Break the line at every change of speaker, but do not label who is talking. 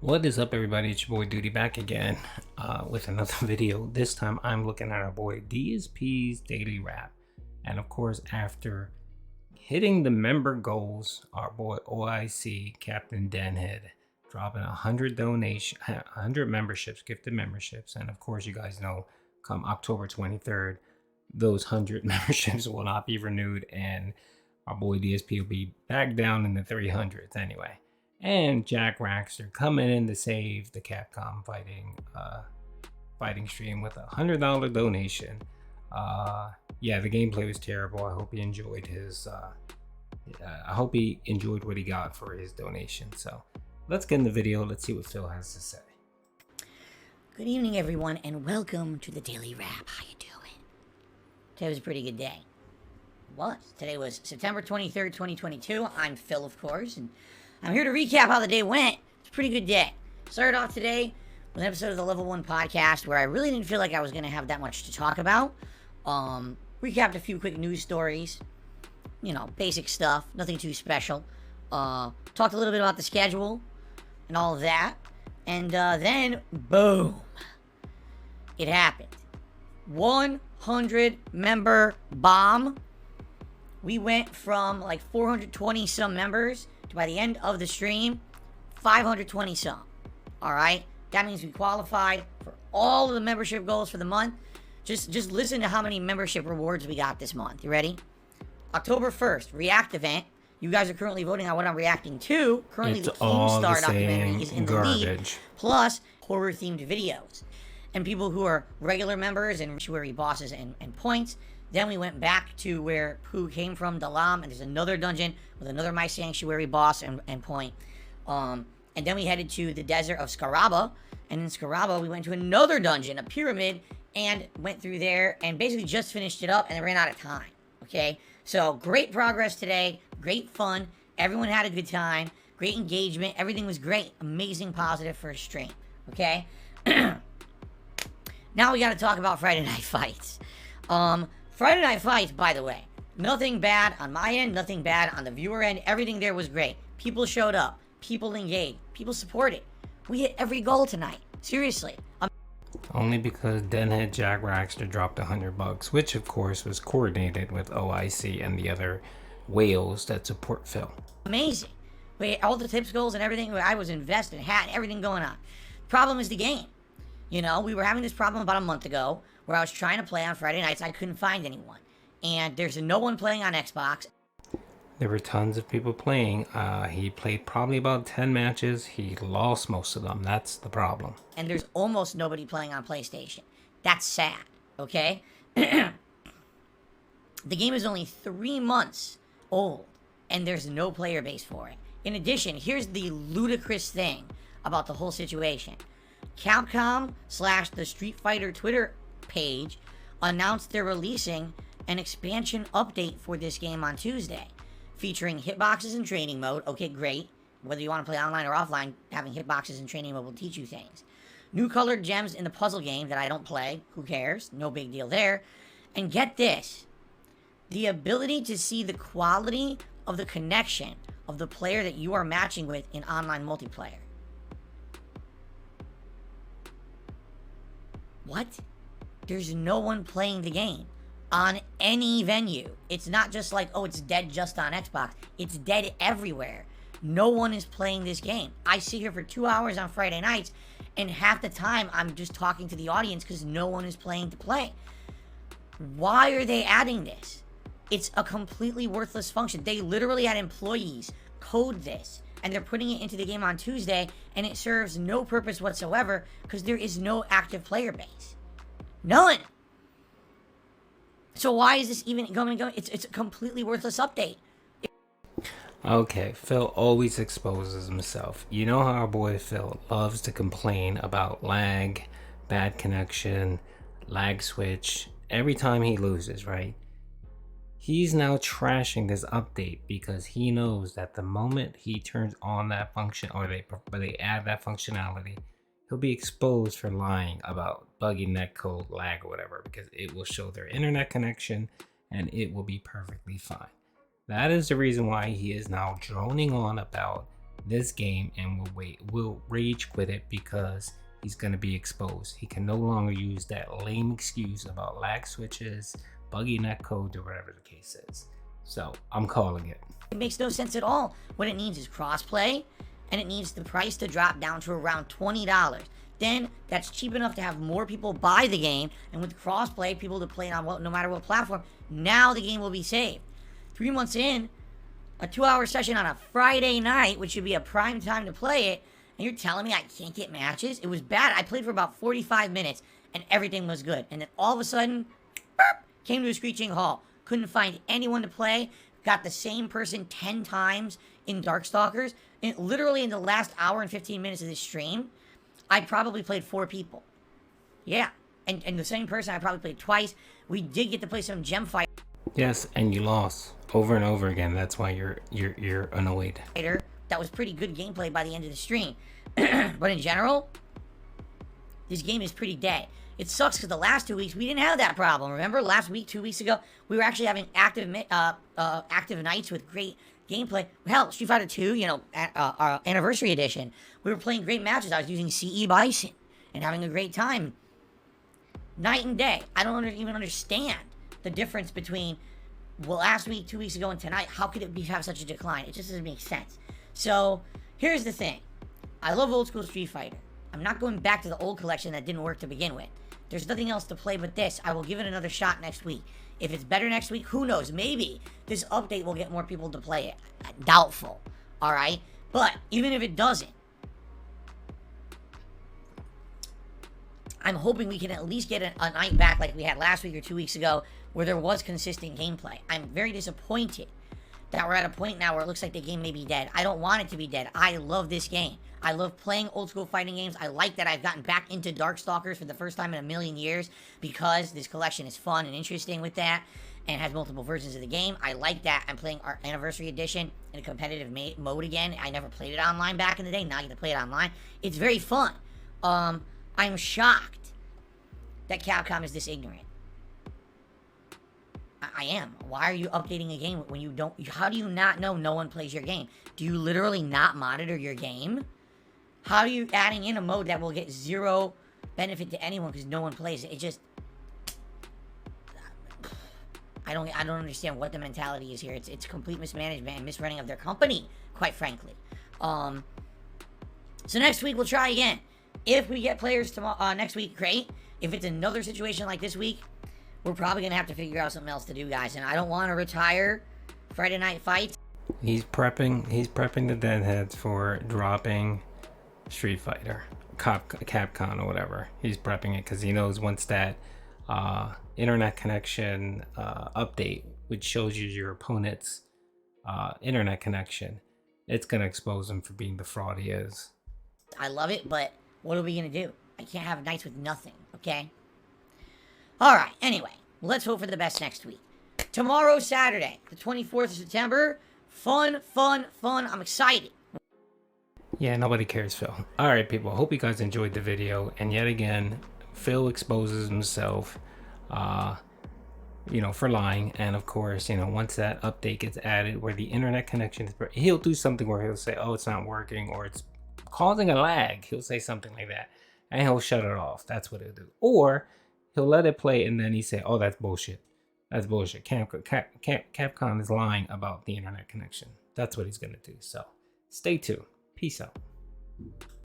What is up, everybody? It's your boy Duty back again with another video. This time I'm looking at our boy DSP's daily wrap. And of course, after hitting the member goals, our boy OIC Captain Denhead dropping 100 memberships, gifted memberships. And of course, you guys know come October 23rd, those 100 memberships will not be renewed. And our boy DSP will be back down in the 300s anyway. And Jack Raxter coming in to save the Capcom fighting stream with $100 donation. Yeah, the gameplay was terrible. I hope he enjoyed his. I hope he enjoyed what he got for his donation. So let's get in the video. Let's see what Phil has to say.
Good evening, everyone, and welcome to the Daily Wrap. How you doing? Today was a pretty good day. It was. Today was September 23rd, 2022. I'm Phil, of course, and I'm here to recap how the day went. It's a pretty good day. Started off today with an episode of the Level 1 podcast where I really didn't feel like I was going to have that much to talk about. Recapped a few quick news stories. You know, basic stuff. Nothing too special. Talked a little bit about the schedule and all of that. And then, boom. It happened. 100 member bomb. We went from like 420 some members to, by the end of the stream, 520 some. Alright? That means we qualified for all of the membership goals for the month. Just listen to how many membership rewards we got this month. You ready? October 1st, React event. You guys are currently voting on what I'm reacting to. Currently,
It's
the Keemstar
the
documentary is in the lead.
garbage.
Plus, horror-themed videos. And people who are regular members and sanctuary bosses and points. Then we went back to where Pooh came from, Dalam, and there's another dungeon with another My Sanctuary boss and point. And then we headed to the desert of Scaraba. And in Scaraba, we went to another dungeon, a pyramid, and went through there and basically just finished it up and ran out of time. Okay? So, great progress today. Great fun. Everyone had a good time. Great engagement. Everything was great. Amazing positive for a stream. Okay? Now we got to talk about Friday Night Fights. Friday Night Fights, by the way, nothing bad on my end, nothing bad on the viewer end. Everything there was great. People showed up. People engaged. People supported. We hit every goal tonight. Seriously.
Only because Denhead Jack Raxter dropped $100, which of course was coordinated with OIC and the other whales that support Phil.
Amazing. We all the tips goals and everything. I was invested, had everything going on. Problem is the game. You know, we were having this problem about a month ago where I was trying to play on Friday nights. I couldn't find anyone. And there's no one playing on Xbox.
There were tons of people playing. He played probably about 10 matches. He lost most of them. That's the problem.
And there's almost nobody playing on PlayStation. That's sad, okay? The game is only 3 months old, and there's no player base for it. In addition, here's the ludicrous thing about the whole situation. Capcom / the Street Fighter Twitter page announced they're releasing an expansion update for this game on Tuesday, featuring hitboxes in training mode. Okay, great. Whether you want to play online or offline, having hitboxes in training mode will teach you things. New colored gems in the puzzle game that I don't play. Who cares? No big deal there. And get this. The ability to see the quality of the connection of the player that you are matching with in online multiplayer. What? There's no one playing the game on any venue. It's not just like, oh, it's dead just on Xbox. It's dead everywhere. No one is playing this game. I sit here for 2 hours on Friday nights, and half the time I'm just talking to the audience because no one is playing to play. Why are they adding this? It's a completely worthless function. They literally had employees code this, and they're putting it into the game on Tuesday, and it serves no purpose whatsoever because there is no active player base. None. So why is this even going? It's a completely worthless update.
Okay, Phil always exposes himself. You know how our boy Phil loves to complain about lag, bad connection, lag switch every time he loses, right? He's now trashing this update because he knows that the moment he turns on that function or they add that functionality, he'll be exposed for lying about buggy netcode, lag, or whatever, because it will show their internet connection and it will be perfectly fine. That is the reason why he is now droning on about this game and will rage quit it because he's going to be exposed. He can no longer use that lame excuse about lag switches, buggy netcode, or whatever the case is. So I'm calling it.
It makes no sense at all. What it needs is crossplay, and it needs the price to drop down to around $20. Then that's cheap enough to have more people buy the game, and with crossplay, people to play it on no matter what platform. Now the game will be saved. 3 months in, a 2-hour session on a Friday night, which should be a prime time to play it, and you're telling me I can't get matches? It was bad. I played for about 45 minutes, and everything was good. And then all of a sudden, burp, came to a screeching halt. Couldn't find anyone to play. Got the same person 10 times in Darkstalkers. And literally in the last hour and 15 minutes of this stream, I probably played 4 people. Yeah. And the same person I probably played twice. We did get to play some gem fight.
Yes, and you lost over and over again. That's why you're annoyed.
That was pretty good gameplay by the end of the stream. But in general, this game is pretty dead. It sucks because the last 2 weeks we didn't have that problem. Remember last week, 2 weeks ago, we were actually having active nights with great gameplay. Hell, Street Fighter 2, you know, our anniversary edition, we were playing great matches. I was using CE Bison and having a great time. Night and day. I don't even understand the difference between last week, 2 weeks ago, and tonight. How could it have such a decline? It just doesn't make sense. So here's the thing. I love old school Street Fighter. I'm not going back to the old collection that didn't work to begin with. There's nothing else to play but this. I will give it another shot next week. If it's better next week, who knows? Maybe this update will get more people to play it. Doubtful. Alright? But even if it doesn't, I'm hoping we can at least get a night back like we had last week or 2 weeks ago where there was consistent gameplay. I'm very disappointed that we're at a point now where it looks like the game may be dead. I don't want it to be dead. I love this game. I love playing old school fighting games. I like that I've gotten back into Darkstalkers for the first time in a million years because this collection is fun and interesting with that and has multiple versions of the game. I like that I'm playing our anniversary edition in a competitive mode again. I never played it online back in the day. Now I get to play it online. It's very fun. I'm shocked that Capcom is this ignorant. I am. Why are you updating a game when you don't... How do you not know no one plays your game? Do you literally not monitor your game? How are you adding in a mode that will get zero benefit to anyone because no one plays it? It just... I don't understand what the mentality is here. It's complete mismanagement and misrunning of their company, quite frankly. So next week we'll try again. If we get players tomorrow, next week, great. If it's another situation like this week, we're probably gonna have to figure out something else to do, guys. And I don't want to retire Friday Night Fights.
He's prepping the deadheads for dropping Street Fighter, Capcom or whatever. He's prepping it because he knows once that internet connection update, which shows you your opponent's internet connection, it's gonna expose him for being the fraud he is.
I love it, but what are we gonna do? I can't have nights with nothing, okay? Alright, anyway, let's hope for the best next week. Tomorrow, Saturday, the 24th of September. Fun. I'm excited.
Yeah, nobody cares, Phil. Alright, people, hope you guys enjoyed the video. And yet again, Phil exposes himself, for lying. And of course, once that update gets added where the internet connection is, he'll do something where he'll say, oh, it's not working, or it's causing a lag. He'll say something like that. And he'll shut it off. That's what he'll do. Or he'll let it play and then he say, oh, that's bullshit. That's bullshit. Capcom is lying about the internet connection. That's what he's going to do. So stay tuned. Peace out.